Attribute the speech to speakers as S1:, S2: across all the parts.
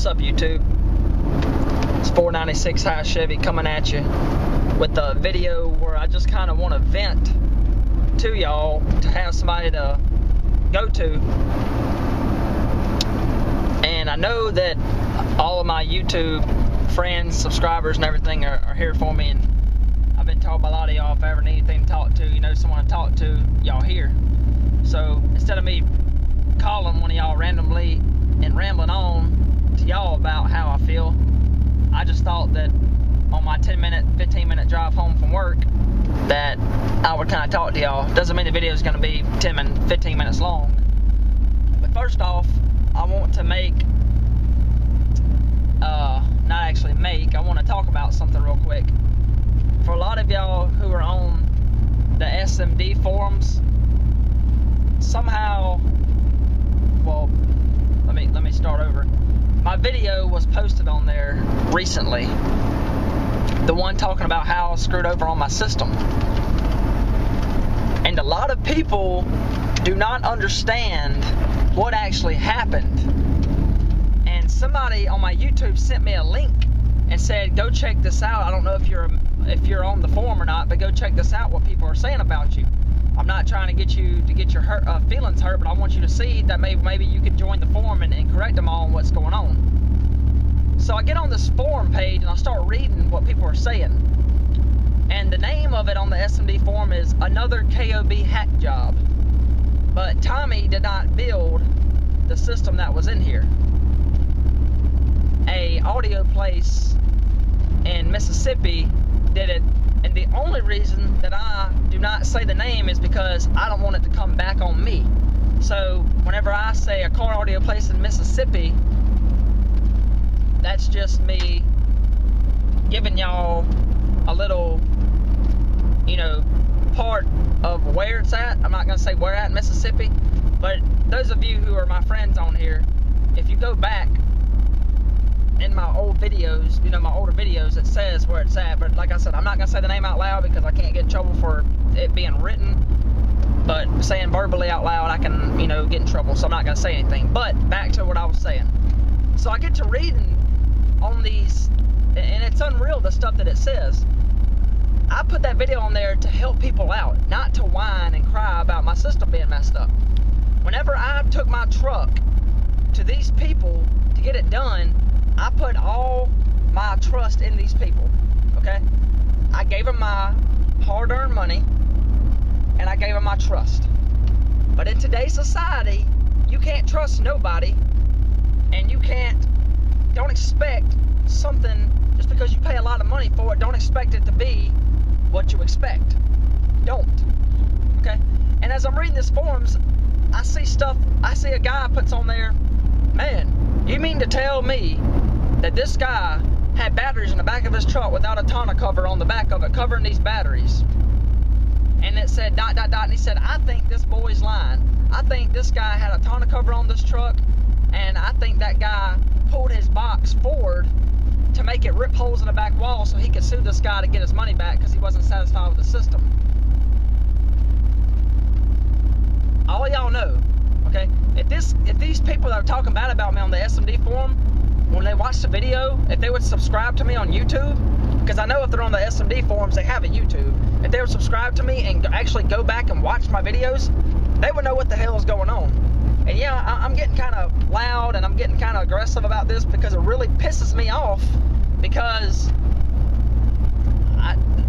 S1: What's up, YouTube? It's 496 High Chevy coming at you with a video where I just kind of want to vent to y'all, to have somebody to go to. And I know that all of my YouTube friends, subscribers, and everything are here for me, and I've been told by a lot of y'all, if I ever need anything to talk to, you know, someone to talk to, y'all here. So instead of me calling one of y'all randomly and rambling on to y'all about how I feel, I just thought that on my 10-minute, 15-minute drive home from work that I would kind of talk to y'all. Doesn't mean the video is going to be 10 and 15 minutes long. But first off, I want to I want to talk about something real quick. For a lot of y'all who are on the Smd forums, somehow, well, let me start over. My video was posted on there recently, the one talking about how I screwed over on my system. And a lot of people do not understand what actually happened. And somebody on my YouTube sent me a link and said, go check this out. I don't know if you're on the forum or not, but go check this out, what people are saying about you. I'm not trying to get you to get your feelings hurt, but I want you to see that maybe you could join the forum and correct them all on what's going on. So I get on this forum page and I start reading what people are saying. And the name of it on the Smd forum is Another KOB Hack Job. But Tommy did not build the system that was in here. A audio place in Mississippi did it, and the only reason that I do not say the name is because I don't want it to come back on me. So whenever I say a car audio place in Mississippi, that's just me giving y'all a little, you know, part of where it's at. I'm not going to say where at in Mississippi, but those of you who are my friends on here, if you go back in my old videos, you know, my older videos, it says where it's at. But like I said, I'm not going to say the name out loud because I can't get in trouble for it being written. But saying verbally out loud, I can, you know, get in trouble, so I'm not going to say anything. But back to what I was saying. So I get to reading on these, and it's unreal the stuff that it says. I put that video on there to help people out, not to whine and cry about my system being messed up. Whenever I took my truck to these people to get it done, I put all my trust in these people, okay? I gave them my hard-earned money, and I gave them my trust. But in today's society, you can't trust nobody, and don't expect something, just because you pay a lot of money for it, don't expect it to be what you expect. Don't, okay? And as I'm reading these forums, I see a guy puts on there, man, you mean to tell me that this guy had batteries in the back of his truck without a tonneau cover on the back of it, covering these batteries? And it said ... and he said, I think this boy's lying. I think this guy had a tonneau cover on this truck, and I think that guy pulled his box forward to make it rip holes in the back wall so he could sue this guy to get his money back because he wasn't satisfied with the system. All y'all know, okay, if these people that are talking bad about me on the Smd forum, when they watch the video, if they would subscribe to me on YouTube, because I know if they're on the Smd forums, they have a YouTube. If they would subscribe to me and actually go back and watch my videos, they would know what the hell is going on. And yeah, I'm getting kind of loud and I'm getting kind of aggressive about this because it really pisses me off, because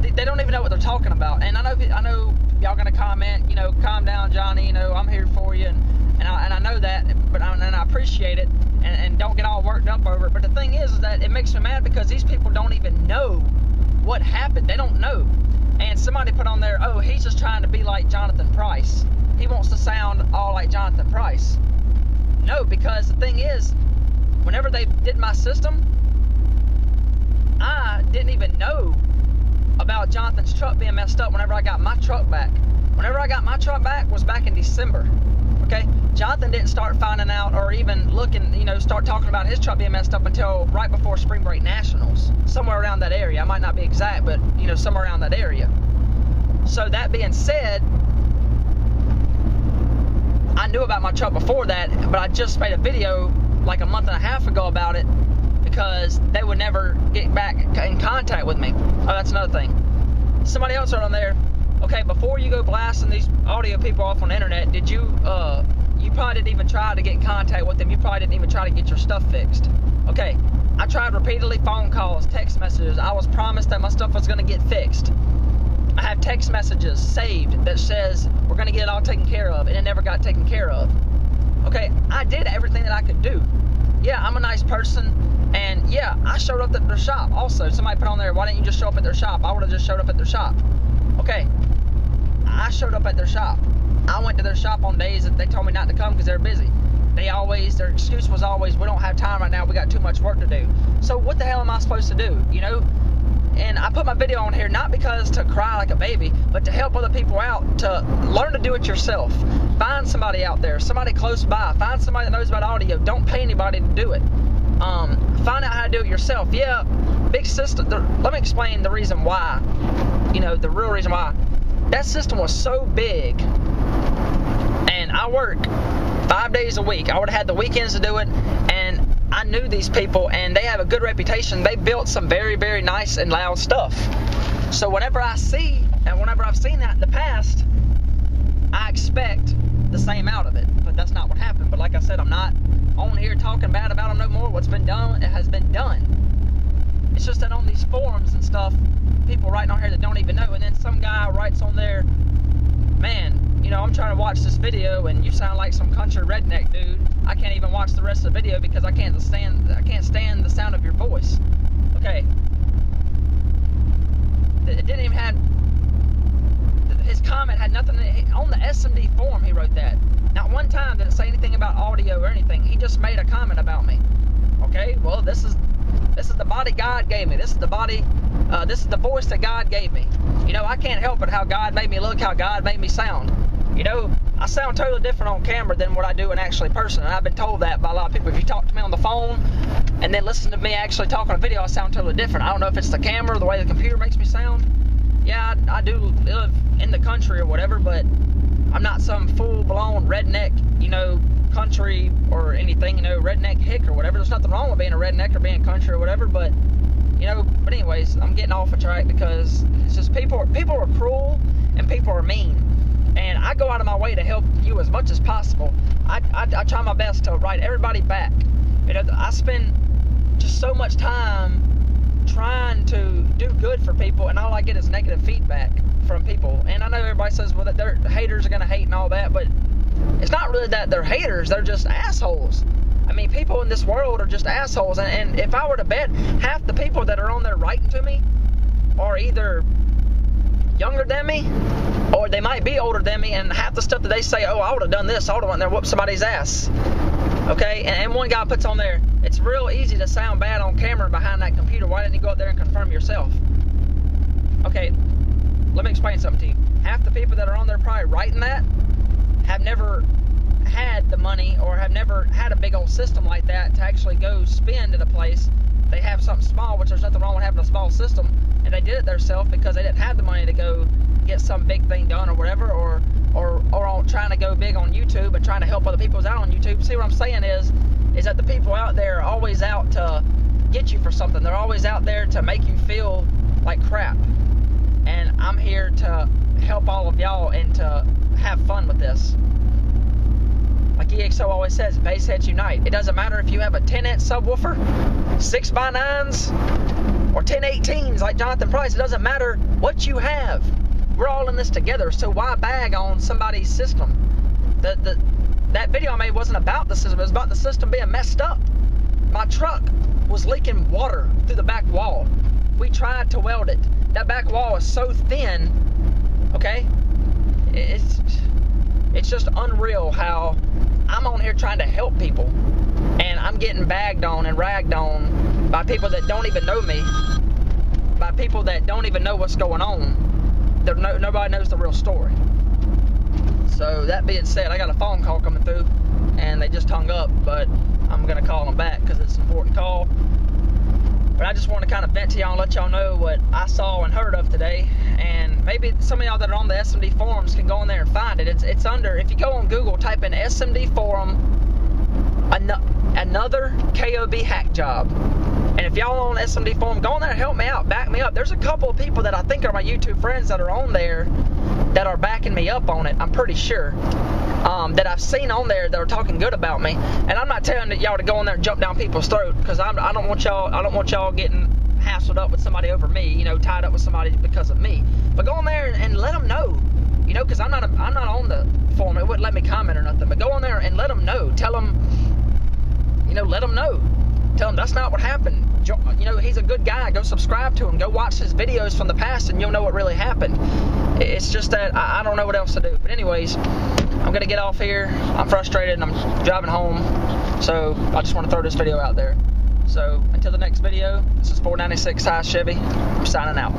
S1: they don't even know what they're talking about. And I know y'all gonna comment, you know, calm down, Johnny, you know, I'm here for you, and I know that, but I appreciate it, and don't get all worked up over it. But the thing is that it makes me mad because these people don't even know what happened. They don't know. And somebody put on there, oh, he's just trying to be like Jonathan Price. He wants to sound all like Jonathan Price. No, because the thing is, whenever they did my system, I didn't even know about Jonathan's truck being messed up whenever I got my truck back. Whenever I got my truck back was back in December, okay? Jonathan didn't start finding out or even looking, you know, start talking about his truck being messed up until right before Spring Break Nationals, somewhere around that area. I might not be exact, but, you know, somewhere around that area. So that being said, I knew about my truck before that, but I just made a video like a month and a half ago about it because they would never get back in contact with me. Oh, that's another thing. Somebody else wrote on there, okay, before you go blasting these audio people off on the internet, did you, you probably didn't even try to get in contact with them. You probably didn't even try to get your stuff fixed. Okay, I tried repeatedly, phone calls, text messages. I was promised that my stuff was going to get fixed. I have text messages saved that says we're going to get it all taken care of, and it never got taken care of. Okay, I did everything that I could do. Yeah, I'm a nice person, and yeah, I showed up at their shop also. Somebody put on there, why didn't you just show up at their shop? I would have just showed up at their shop. Okay, I showed up at their shop. I went to their shop on days that they told me not to come because they're busy. Their excuse was always, we don't have time right now, we got too much work to do. So what the hell am I supposed to do, you know? And I put my video on here not because to cry like a baby, but to help other people out, to learn to do it yourself. Find somebody out there, somebody close by, find somebody that knows about audio. Don't pay anybody to do it. Find out how to do it yourself. Yeah, big system. Let me explain the reason why, you know, the real reason why. That system was so big, and I work 5 days a week. I would have had the weekends to do it, and I knew these people, and they have a good reputation. They built some very, very nice and loud stuff. So whenever I've seen that in the past, I expect the same out of it. But that's not what happened. But like I said, I'm not on here talking bad about them no more. What's been done, it has been done. It's just that on these forums and stuff, people writing on here that don't even know, and then some guy writes on there, man, you know, I'm trying to watch this video and you sound like some country redneck dude. I can't even watch the rest of the video because I can't stand the sound of your voice. Okay. It didn't even have, his comment had nothing, on the SMD forum he wrote that. Not one time did it say anything about audio or anything. He just made a comment about me. Okay, well, this is the body God gave me. This is the body, this is the voice that God gave me. You know, I can't help it how God made me look, how God made me sound. You know, I sound totally different on camera than what I do in actually person, and I've been told that by a lot of people. If you talk to me on the phone and then listen to me actually talk on a video, I sound totally different. I don't know if it's the camera, the way the computer makes me sound. Yeah, I do live in the country or whatever, but I'm not some full-blown redneck, you know, country or anything, you know, redneck hick or whatever. There's nothing wrong with being a redneck or being country or whatever, but, you know, but anyways, I'm getting off a track because it's just people are cruel and people are mean. And I go out of my way to help you as much as possible. I try my best to write everybody back. You know, I spend just so much time trying to do good for people, and all I get is negative feedback from people. And I know everybody says, well, that their haters are going to hate and all that, but it's not really that they're haters, they're just assholes. I mean, people in this world are just assholes, and if I were to bet, half the people that are on there writing to me are either younger than me, or they might be older than me, and half the stuff that they say, oh, I would have done this, I would have went there and whooped somebody's ass. Okay, and one guy puts on there, it's real easy to sound bad on camera behind that computer. Why didn't you go up there and confirm yourself? Okay, let me explain something to you. Half the people that are on there probably writing that have never had the money or have never had a big old system like that to actually go spend at a place. They have something small, which there's nothing wrong with having a small system, and they did it themselves because they didn't have the money to go get some big thing done or whatever, or on trying to go big on YouTube and trying to help other people out on YouTube. See, what I'm saying is that the people out there are always out to get you for something. They're always out there to make you feel like crap. And I'm here to help all of y'all and to have fun with this. Like EXO always says, bass heads unite. It doesn't matter if you have a 10-inch subwoofer, 6x9s, or 1018s like Jonathan Price. It doesn't matter what you have. We're all in this together, so why bag on somebody's system? That video I made wasn't about the system, it was about the system being messed up. My truck was leaking water through the back wall. We tried to weld it. That back wall is so thin, okay? It's just unreal how I'm on here trying to help people, and I'm getting bagged on and ragged on by people that don't even know me, by people that don't even know what's going on. Nobody knows the real story. So that being said, I got a phone call coming through, and they just hung up, but I'm going to call them back because it's an important call. But I just want to kind of vent to y'all and let y'all know what I saw and heard of today. And maybe some of y'all that are on the SMD forums can go in there and find it. It's under, if you go on Google, type in SMD forum another KOB hack job. And if y'all on SMD Forum, go on there and help me out, back me up. There's a couple of people that I think are my YouTube friends that are on there that are backing me up on it, I'm pretty sure. That I've seen on there that are talking good about me. And I'm not telling y'all to go in there and jump down people's throat, because I don't want y'all getting hassled up with somebody over me, you know, tied up with somebody because of me. But go on there and let them know, you know, because I'm not on the forum. It wouldn't let me comment or nothing. But go on there and let them know. Tell them, you know, let them know. Tell him that's not what happened. You know, he's a good guy. Go subscribe to him. Go watch his videos from the past, and you'll know what really happened. It's just that I don't know what else to do. But anyways, I'm going to get off here. I'm frustrated, and I'm driving home. So I just want to throw this video out there. So until the next video, this is 496 High Chevy. I'm signing out.